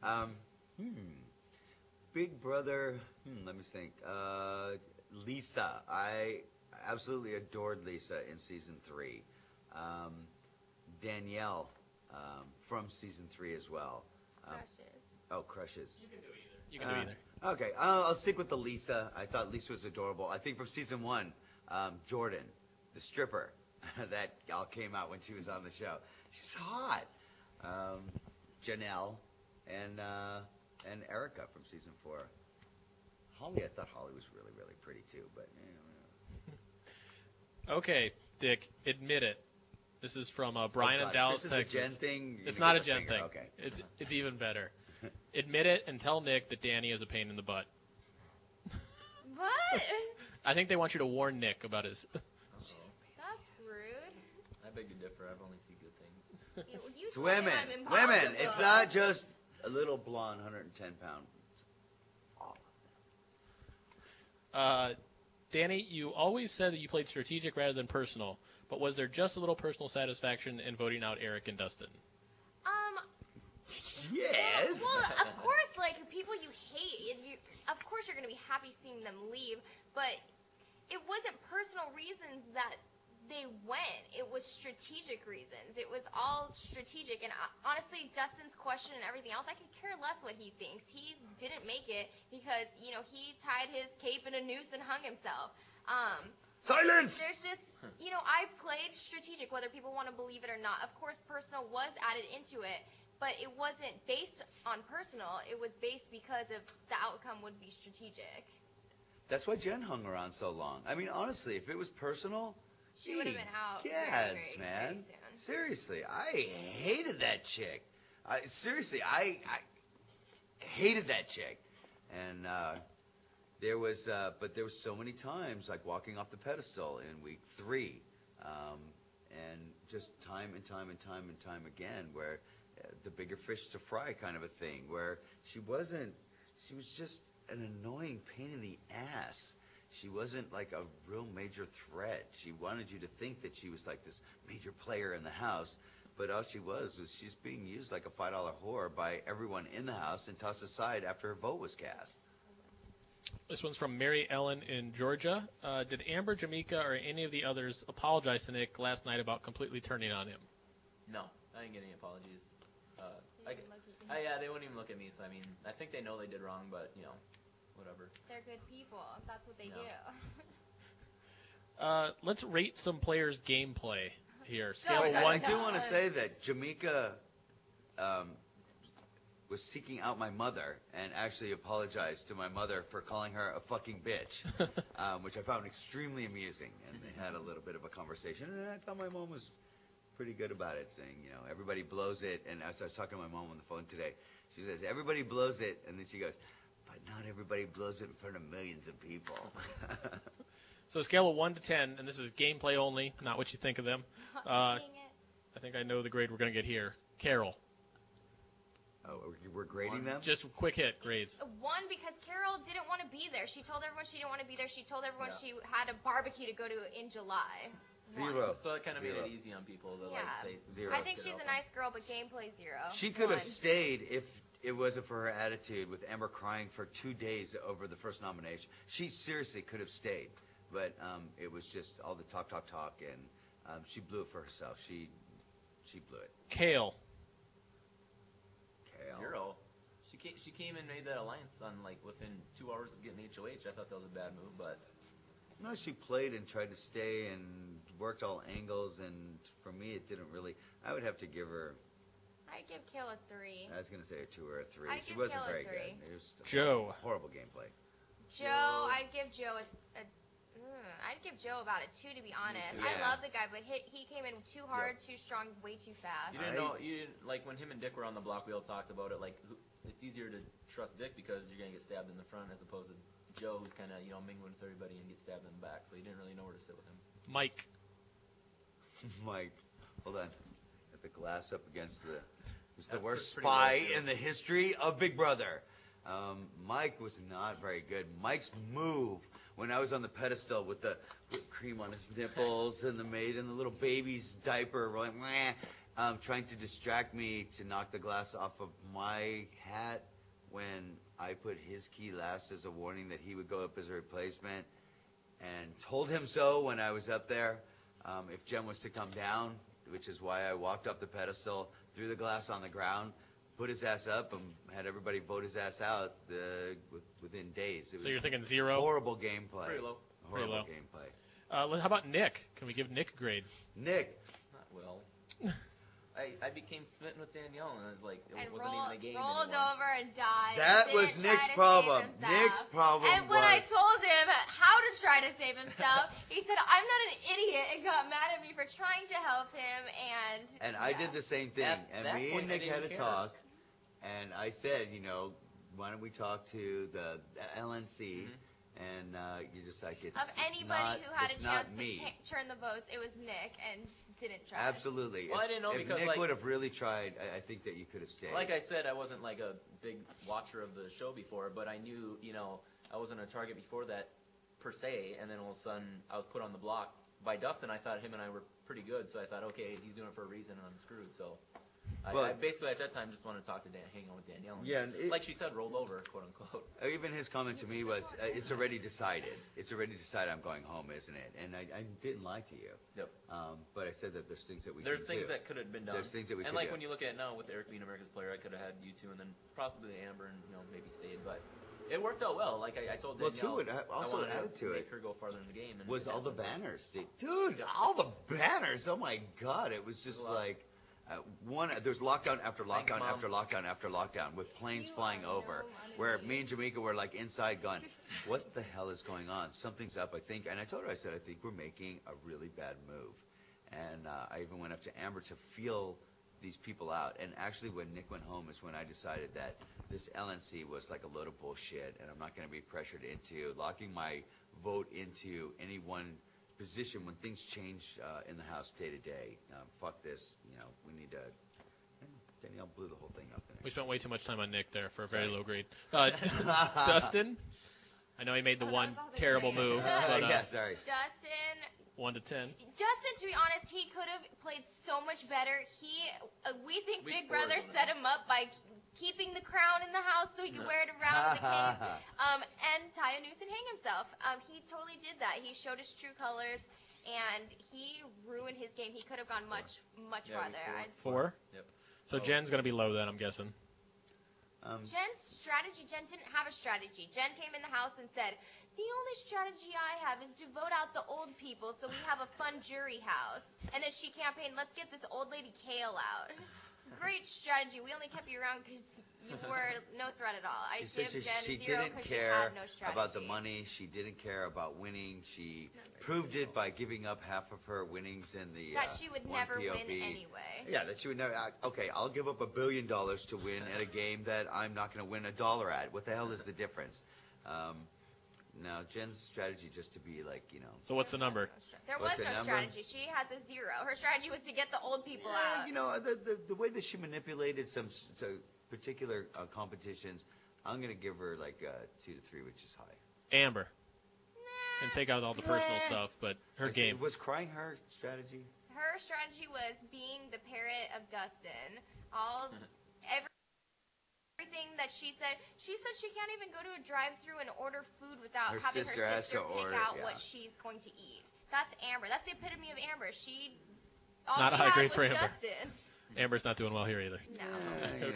Um, Big Brother. Let me think. Lisa. I absolutely adored Lisa in season 3. Danielle from season 3 as well. Crushes. Oh, crushes. You can do either. You can do either. Okay, I'll stick with the Lisa. I thought Lisa was adorable. I think from season 1, Jordan, the stripper, that all came out when she was on the show. She was hot. Janelle and Erica from season 4. Holly, I thought Holly was really, really pretty too, but Okay, Dick, admit it. This is from Brian in Dallas, this is Texas. a Jen thing? It's not a Jen finger? thing. Okay. It's even better. Admit it and tell Nick that Danny is a pain in the butt. What? I think they want you to warn Nick about his. That's rude. I beg to differ. I've only seen good things. You It's told me women. I'm impossible. Women. It's not just a little blonde, 110-pound. Danny, you always said that you played strategic rather than personal, but was there just a little personal satisfaction in voting out Eric and Dustin? Yes. Well, of course, like, people you hate, of course you're going to be happy seeing them leave, but it wasn't personal reasons that they went. It was strategic reasons. It was all strategic, and honestly, Dustin's question and everything else, I could care less what he thinks. He didn't make it because, he tied his cape in a noose and hung himself. Silence! There's just, I played strategic, whether people want to believe it or not. Of course, personal was added into it, but it wasn't based on personal. It was based because of the outcome would be strategic. That's why Jen hung around so long. I mean, honestly, if it was personal, She would have been out Yes, very, man. very soon. Seriously, I hated that chick. I hated that chick. And there was so many times, like walking off the pedestal in week 3, and just time and time and time and time again, where the bigger fish to fry kind of a thing, where she was just an annoying pain in the ass. She wasn't like a real major threat. She wanted you to think that she was like this major player in the house, but all she was she's being used like a $5 whore by everyone in the house and tossed aside after her vote was cast. This one's from Mary Ellen in Georgia. Did Amber, Jamaica, or any of the others apologize to Nick last night about completely turning on him? No, I didn't get any apologies. They wouldn't even look at me, so I mean, I think they know they did wrong, but, whatever. They're good people. That's what they do. Let's rate some players' gameplay here. Scale of I 1 do want to say that Jamaica was seeking out my mother and actually apologized to my mother for calling her a fucking bitch, which I found extremely amusing. And they had a little bit of a conversation, and I thought my mom was pretty good about it, saying, everybody blows it. And as I was talking to my mom on the phone today, she says, everybody blows it. And then she goes, but not everybody blows it in front of millions of people. So a scale of 1 to 10, and this is gameplay only, not what you think of them. I think I know the grade we're going to get here. Carol. Oh, we're grading them? Just quick hit grades. 1, because Carol didn't want to be there. She told everyone she didn't want to be there. She told everyone she had a barbecue to go to in July. 0. So it kind of made it easy on people to say 0. I think she's a nice girl, but gameplay 0. She could have stayed if it wasn't for her attitude with Amber crying for 2 days over the first nomination. She seriously could have stayed, but it was just all the talk, and she blew it for herself. She blew it. Kale. 0. She came and made that alliance on within 2 hours of getting HOH. I thought that was a bad move, but no, she played and tried to stay and worked all angles, and for me, it didn't really. I would have to give her. I'd give Kale a 3. I was going to say a 2 or a 3. I'd She give wasn't Kale a very 3. good. It was Joe. Horrible gameplay. Joe, I'd give Joe I'd give Joe about a 2, to be honest. Yeah. I love the guy, but he came in too hard, too strong, way too fast. You didn't like when him and Dick were on the block. We all talked about it. It's easier to trust Dick because you're gonna get stabbed in the front as opposed to Joe, who's kind of mingling with everybody and get stabbed in the back. So you didn't really know where to sit with him. Mike. Mike, hold on. Got the glass up against the. He's the That's worst pretty spy low, in the history of Big Brother. Mike was not very good. Mike's move when I was on the pedestal with the whipped cream on his nipples and the maid in the little baby's diaper, we're like, meh. trying to distract me to knock the glass off of my hat when I put his key last as a warning that he would go up as a replacement, and told him so when I was up there. If Jen was to come down, which is why I walked up the pedestal, threw the glass on the ground, put his ass up, and had everybody vote his ass out within days. It So was you're thinking 0? horrible gameplay. Pretty low. Horrible Pretty low. gameplay. How about Nick? Can we give Nick a grade? Nick, Not well. I became smitten with Danielle, and I was like, it And wasn't even a game rolled anymore. over and died. That Didn't was try Nick's to save problem. himself. Nick's problem And when I was- told him how to try to save himself, he said, "I'm not an idiot," and got mad at me for trying to help him. And I yeah. did the same thing. At And that me point, and I Nick had a didn't care. talk, and I said, why don't we talk to the LNC? And you're just like, it's Of anybody not, who had a it's not chance me. to turn the votes, it was Nick, and didn't try. Absolutely. Well, I didn't know if because, Nick like- would have really tried, I think that you could have stayed. Like I said, I wasn't like a big watcher of the show before, but I knew, I wasn't a target before that per se, and then all of a sudden I was put on the block by Dustin. I thought him and I were pretty good, so I thought, okay, he's doing it for a reason, and I'm screwed. So I basically at that time just wanted to talk to hang out with Danielle. And Yeah, just, and like she said, rolled over, quote unquote. Even his comment to me was, it's already decided. It's already decided I'm going home, isn't it? And I didn't lie to you. Yep. But I said that there's things that we There's can things do. that could have been done. There's things that we and could like do. when you look at it now with Eric being America's player, I could have had you two and then possibly Amber and maybe stayed, but it worked out well. Like I told Well, Danielle, too, it also I wanted added to make it her go farther in the game. And was it all the happened, so- banners, dude. All the banners. Oh my God! It was just There's a lot. like there's lockdown after Thanks, lockdown Mom. after lockdown after lockdown with planes You flying are over. no Where money. me and Jamaica were like inside, going, "What the hell is going on? Something's up." I think, and I told her, I said, "I think we're making a really bad move." And I even went up to Amber to feel these people out. And actually, when Nick went home, is when I decided that this LNC was like a load of bullshit, and I'm not going to be pressured into locking my vote into any one position when things change in the house day to day. Fuck this. We need to. Danielle blew the whole thing up there. We spent way too much time on Nick there for a very Sorry. low grade. Dustin? I know he made the Oh, that one was all the terrible grades. move, but Yeah, sorry. Justin, 1 to 10. Justin, to be honest, he could have played so much better. We think We Big forward Brother on set that. him up by keeping the crown in the house so he could wear it around the cave, and tie a noose and hang himself. He totally did that. He showed his true colors, and he ruined his game. He could have gone much Yeah, farther. we 4? Yep. So Oh. Jen's going to be low then, I'm guessing. Jen's strategy, Jen didn't have a strategy. Jen came in the house and said, "The only strategy I have is to vote out the old people so we have a fun jury house." And then she campaigned, "Let's get this old lady Kale out." Great strategy. We only kept you around because you were no threat at all. I She said give she Jen a 0 didn't because she care had no strategy. about the money. She didn't care about winning. She proved it by giving up half of her winnings in the That she would one never win POV. anyway. Yeah, that she would never. Okay, I'll give up $1 billion to win at a game that I'm not going to win $1 at. What the hell is the difference? Now, Jen's strategy just to be like, So what's the number? There What's was the no number? strategy. She has a 0. Her strategy was to get the old people Yeah, out. the way that she manipulated some particular competitions, I'm going to give her like 2 to 3, which is high. Amber. And take out all the personal stuff, but her game. Was crying her strategy? Her strategy was being the parrot of Dustin. Everything that she said she can't even go to a drive-through and order food without Her having sister her has sister to pick order, out yeah. what she's going to eat. That's Amber. That's the epitome of Amber. All Not she a high had grade was for Amber. Justin. Amber's not doing well here either. No. Okay.